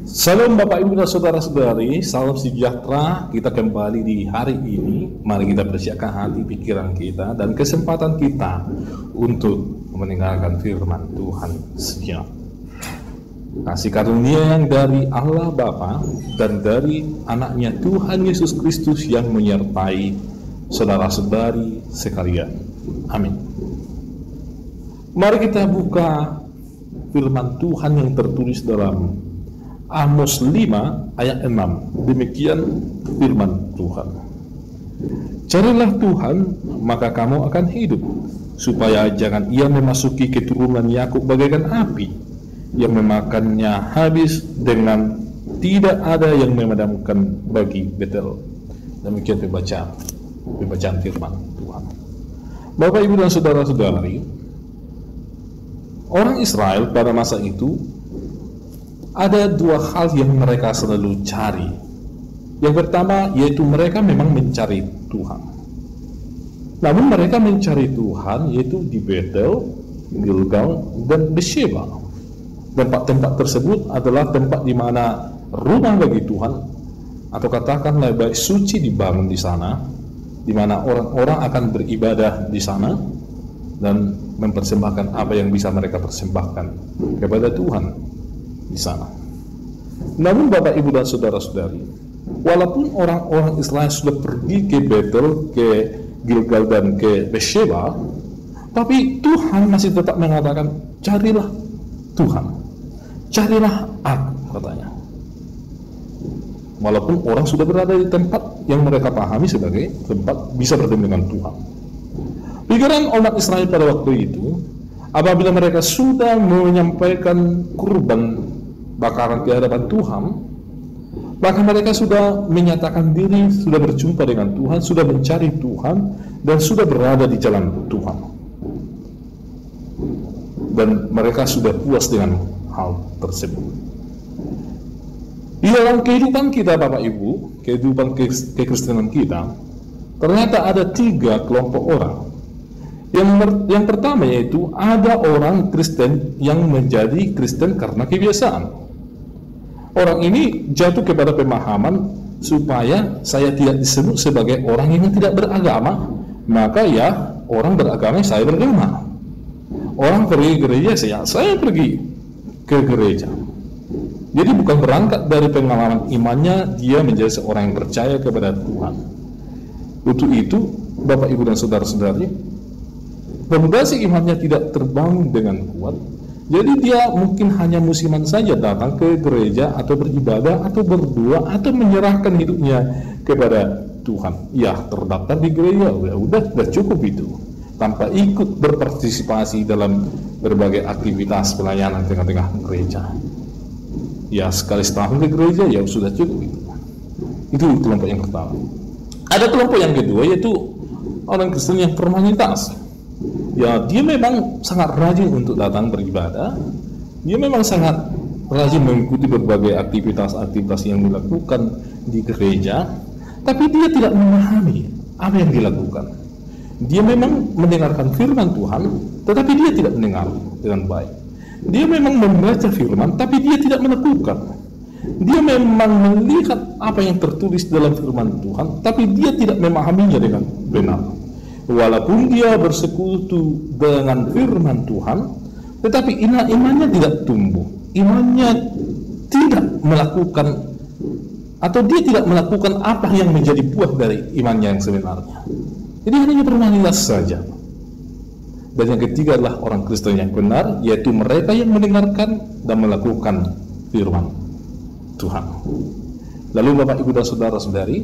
Salam Bapak Ibu dan Saudara-saudari, salam sejahtera. Kita kembali di hari ini. Mari kita persiapkan hati pikiran kita dan kesempatan kita untuk mendengarkan firman Tuhan sejenak. Kasih karunia yang dari Allah Bapa dan dari anaknya Tuhan Yesus Kristus yang menyertai saudara-saudari sekalian. Amin. Mari kita buka firman Tuhan yang tertulis dalam Amos 5 ayat 6. Demikian firman Tuhan. Carilah Tuhan, maka kamu akan hidup, supaya jangan ia memasuki keturunan Yakub bagaikan api, yang memakannya habis dengan tidak ada yang memadamkan bagi Betel. Demikian pembacaan firman Tuhan. Bapak, Ibu dan Saudara-saudari, orang Israel pada masa itu ada dua hal yang mereka selalu cari. Yang pertama yaitu mereka memang mencari Tuhan. Namun mereka mencari Tuhan yaitu di Betel, Gilgal, dan Beersheba. Tempat-tempat tersebut adalah tempat di mana rumah bagi Tuhan, atau katakanlah bait suci dibangun di sana, di mana orang-orang akan beribadah di sana dan mempersembahkan apa yang bisa mereka persembahkan kepada Tuhan di sana. Namun Bapak, Ibu dan Saudara-saudari, walaupun orang-orang Israel sudah pergi ke Betel, ke Gilgal, dan ke Beersheba, tapi Tuhan masih tetap mengatakan, carilah Tuhan, carilah aku, katanya. Walaupun orang sudah berada di tempat yang mereka pahami sebagai tempat bisa bertemu dengan Tuhan. Pikiran umat Israel pada waktu itu, apabila mereka sudah menyampaikan kurban bakaran ke hadapan Tuhan, maka mereka sudah menyatakan diri, sudah berjumpa dengan Tuhan, sudah mencari Tuhan, dan sudah berada di jalan Tuhan. Dan mereka sudah puas dengan hal tersebut. Di dalam kehidupan kita, Bapak Ibu, kehidupan kekristenan kita, ternyata ada 3 kelompok orang. Yang pertama yaitu ada orang Kristen yang menjadi Kristen karena kebiasaan. Orang ini jatuh kepada pemahaman supaya saya tidak disebut sebagai orang yang tidak beragama, maka ya orang beragama saya beragama. Orang pergi ke gereja, saya pergi ke gereja. Jadi bukan berangkat dari pengalaman imannya dia menjadi seorang yang percaya kepada Tuhan. Untuk itu Bapak, Ibu dan Saudara-saudari, fondasi imannya tidak terbangun dengan kuat. Jadi dia mungkin hanya musiman saja datang ke gereja atau beribadah atau berdoa atau menyerahkan hidupnya kepada Tuhan. Ya, terdaftar di gereja, udah cukup itu. Tanpa ikut berpartisipasi dalam berbagai aktivitas pelayanan tengah-tengah gereja. Ya, sekali setahun ke gereja, ya sudah cukup itu. Itu kelompok yang pertama. Ada kelompok yang kedua yaitu orang Kristen yang formalitas. Ya, dia memang sangat rajin untuk datang beribadah. Dia memang sangat rajin mengikuti berbagai aktivitas-aktivitas yang dilakukan di gereja, tapi dia tidak memahami apa yang dilakukan. Dia memang mendengarkan firman Tuhan, tetapi dia tidak mendengar dengan baik. Dia memang membaca firman, tapi dia tidak melakukan. Dia memang melihat apa yang tertulis dalam firman Tuhan, tapi dia tidak memahaminya dengan benar. Walaupun dia bersekutu dengan firman Tuhan, tetapi imannya tidak tumbuh. Imannya tidak melakukan, atau dia tidak melakukan apa yang menjadi buah dari imannya yang sebenarnya. Jadi hanya formalitas saja. Dan yang ketiga adalah orang Kristen yang benar, yaitu mereka yang mendengarkan dan melakukan firman Tuhan. Lalu Bapak, Ibu dan Saudara-saudari,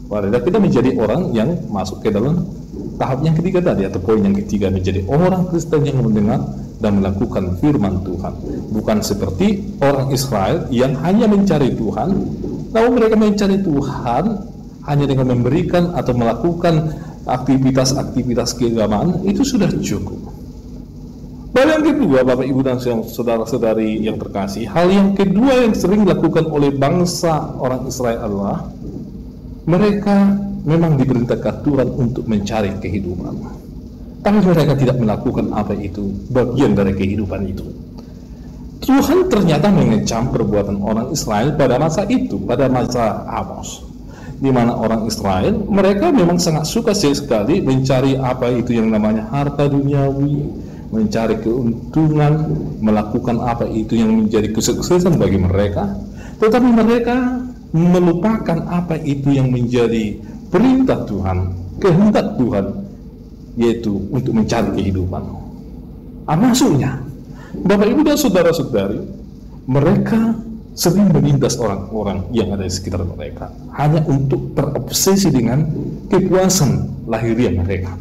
marilah kita menjadi orang yang masuk ke dalam tahap yang ketiga tadi, atau poin yang ketiga, menjadi orang Kristen yang mendengar dan melakukan firman Tuhan. Bukan seperti orang Israel yang hanya mencari Tuhan, namun mereka mencari Tuhan hanya dengan memberikan atau melakukan aktivitas-aktivitas keagamaan, itu sudah cukup. Hal yang kedua, Bapak, Ibu dan Saudara-saudari yang terkasih, hal yang kedua yang sering dilakukan oleh bangsa orang Israel adalah mereka memang diperintahkan Tuhan untuk mencari kehidupan, tapi mereka tidak melakukan apa itu bagian dari kehidupan itu. Tuhan ternyata mengecam perbuatan orang Israel pada masa itu, pada masa Amos, di mana orang Israel mereka memang sangat suka sekali mencari apa itu yang namanya harta duniawi, mencari keuntungan, melakukan apa itu yang menjadi kesuksesan bagi mereka, tetapi mereka melupakan apa itu yang menjadi perintah Tuhan, kehendak Tuhan, yaitu untuk mencari kehidupan. Maksudnya, Bapak Ibu dan saudara-saudari, mereka sering menindas orang-orang yang ada di sekitar mereka hanya untuk terobsesi dengan kepuasan lahiriah mereka.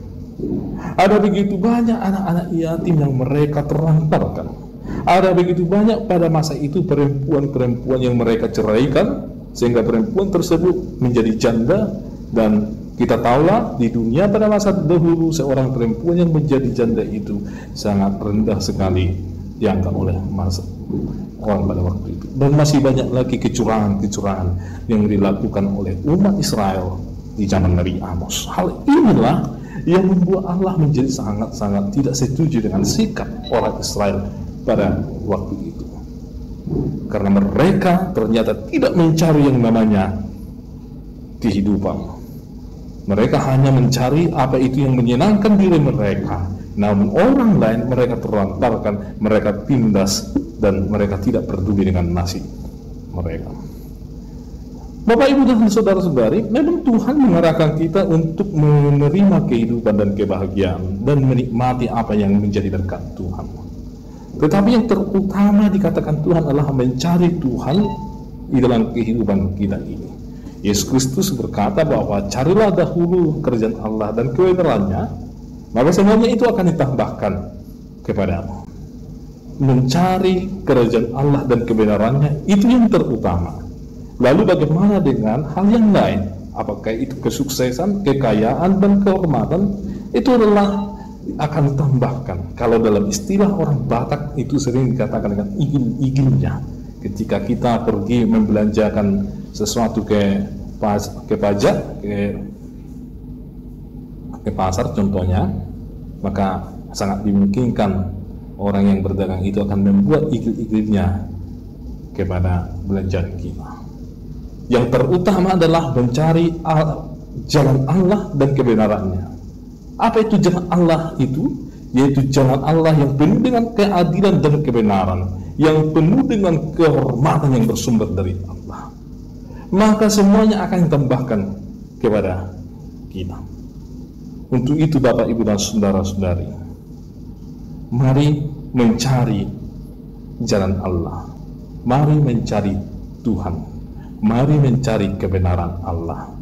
Ada begitu banyak anak-anak yatim yang mereka terlantarkan. Ada begitu banyak pada masa itu perempuan-perempuan yang mereka ceraikan, sehingga perempuan tersebut menjadi janda. Dan kita tahulah di dunia pada masa dahulu seorang perempuan yang menjadi janda itu sangat rendah sekali dianggap oleh orang pada waktu itu. Dan masih banyak lagi kecurangan-kecurangan yang dilakukan oleh umat Israel di zaman Nabi Amos. Hal inilah yang membuat Allah menjadi sangat-sangat tidak setuju dengan sikap orang Israel pada waktu itu, karena mereka ternyata tidak mencari yang namanya kehidupan. Mereka hanya mencari apa itu yang menyenangkan diri mereka, namun orang lain mereka terlantarkan, mereka tindas, dan mereka tidak peduli dengan nasib mereka. Bapak, Ibu, dan saudara-saudari, memang Tuhan mengarahkan kita untuk menerima kehidupan dan kebahagiaan dan menikmati apa yang menjadi berkat Tuhan. Tetapi yang terutama dikatakan Tuhan adalah mencari Tuhan di dalam kehidupan kita ini. Yesus Kristus berkata bahwa carilah dahulu kerajaan Allah dan kebenarannya, maka semuanya itu akan ditambahkan kepadamu. Mencari kerajaan Allah dan kebenarannya itu yang terutama. Lalu bagaimana dengan hal yang lain? Apakah itu kesuksesan, kekayaan, dan kehormatan? Itu adalah akan ditambahkan. Kalau dalam istilah orang Batak itu sering dikatakan dengan igil-igilnya. Ketika kita pergi membelanjakan sesuatu ke pajak, ke pasar contohnya, maka sangat dimungkinkan orang yang berdagang itu akan membuat igil-igilnya kepada belanjaan kita. Yang terutama adalah mencari jalan Allah dan kebenarannya. Apa itu jalan Allah itu? Yaitu jalan Allah yang penuh dengan keadilan dan kebenaran, yang penuh dengan kehormatan yang bersumber dari Allah. Maka semuanya akan ditambahkan kepada kita. Untuk itu Bapak, Ibu, dan saudara-saudari, mari mencari jalan Allah, mari mencari Tuhan, mari mencari kebenaran Allah.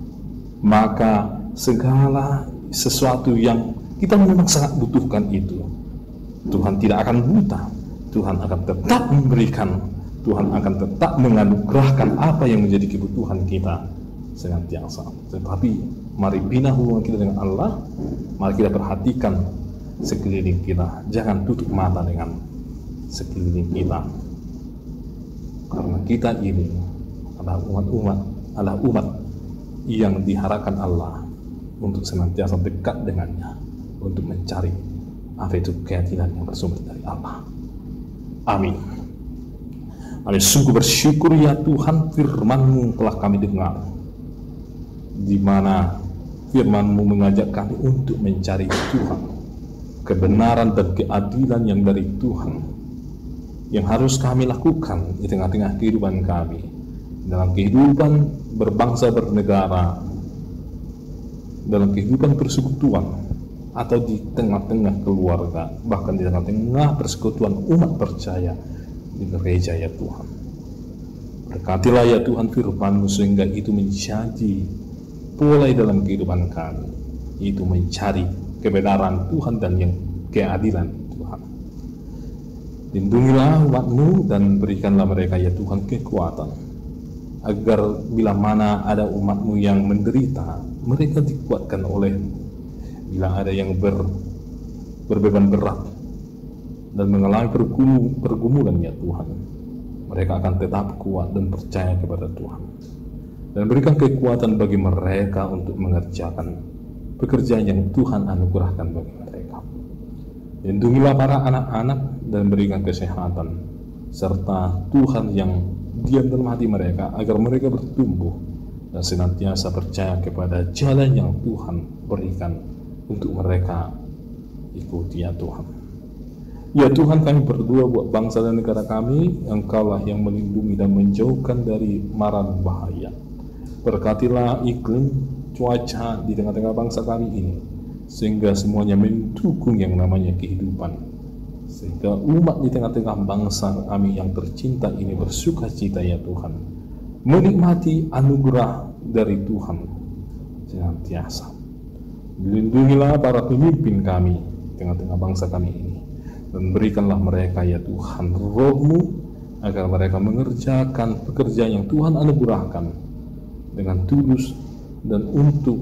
Maka segala sesuatu yang kita memang sangat butuhkan itu, Tuhan tidak akan buta. Tuhan akan tetap memberikan, Tuhan akan tetap menganugerahkan apa yang menjadi kebutuhan kita senantiasa. Tetapi mari bina hubungan kita dengan Allah, mari kita perhatikan sekeliling kita, jangan tutup mata dengan sekeliling kita, karena kita ini adalah umat yang diharapkan Allah untuk senantiasa dekat dengannya, untuk mencari apa itu keadilan yang bersumber dari Allah. Amin. Kami sungguh bersyukur ya Tuhan, firman-Mu telah kami dengar, di mana firman-Mu mengajak kami untuk mencari Tuhan, kebenaran dan keadilan yang dari Tuhan, yang harus kami lakukan di tengah-tengah kehidupan kami, dalam kehidupan berbangsa bernegara, dalam kehidupan persekutuan, atau di tengah-tengah keluarga, bahkan di tengah-tengah persekutuan umat percaya di gereja ya Tuhan. Berkatilah ya Tuhan firman-Mu sehingga itu menjadi pola dalam kehidupan kami, itu mencari kebenaran Tuhan dan yang keadilan Tuhan. Lindungilah umat-Mu dan berikanlah mereka ya Tuhan kekuatan, agar bila mana ada umat-Mu yang menderita, mereka dikuatkan oleh-Mu. Bila ada yang berbeban berat dan mengalami pergumulan ya Tuhan, mereka akan tetap kuat dan percaya kepada Tuhan, dan berikan kekuatan bagi mereka untuk mengerjakan pekerjaan yang Tuhan anugerahkan bagi mereka. Lindungilah para anak-anak dan berikan kesehatan serta Tuhan yang diam dalam hati mereka, agar mereka bertumbuh dan senantiasa percaya kepada jalan yang Tuhan berikan untuk mereka ikuti ya Tuhan. Ya Tuhan, kami berdoa buat bangsa dan negara kami, Engkaulah yang melindungi dan menjauhkan dari mara dan bahaya. Berkatilah iklim cuaca di tengah-tengah bangsa kami ini, sehingga semuanya mendukung yang namanya kehidupan, sehingga umat di tengah-tengah bangsa kami yang tercinta ini bersuka cita ya Tuhan, menikmati anugerah dari Tuhan senantiasa. Lindungilah para pemimpin kami di tengah-tengah bangsa kami ini, dan berikanlah mereka ya Tuhan Roh-Mu, agar mereka mengerjakan pekerjaan yang Tuhan anugerahkan dengan tulus dan untuk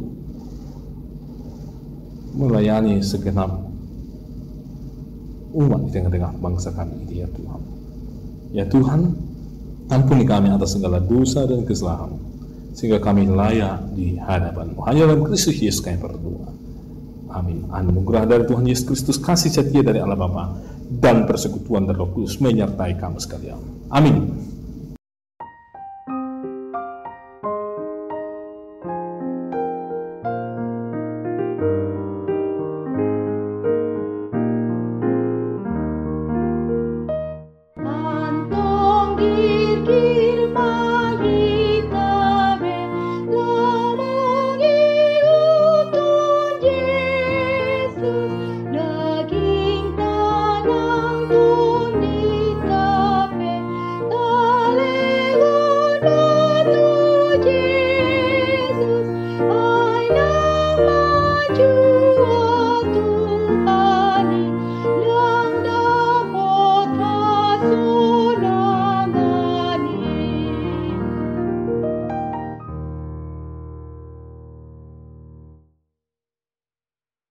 melayani segenap umat di tengah-tengah bangsa kami ini ya Tuhan. Ya Tuhan, ampuni kami atas segala dosa dan kesalahan, sehingga kami layak di hadapan-Mu. Hanya dalam Kristus Yesus kami berdoa. Amin. Anugerah dari Tuhan Yesus Kristus, kasih setia dari Allah Bapa, dan persekutuan dari Roh Kudus menyertai kamu sekalian. Amin.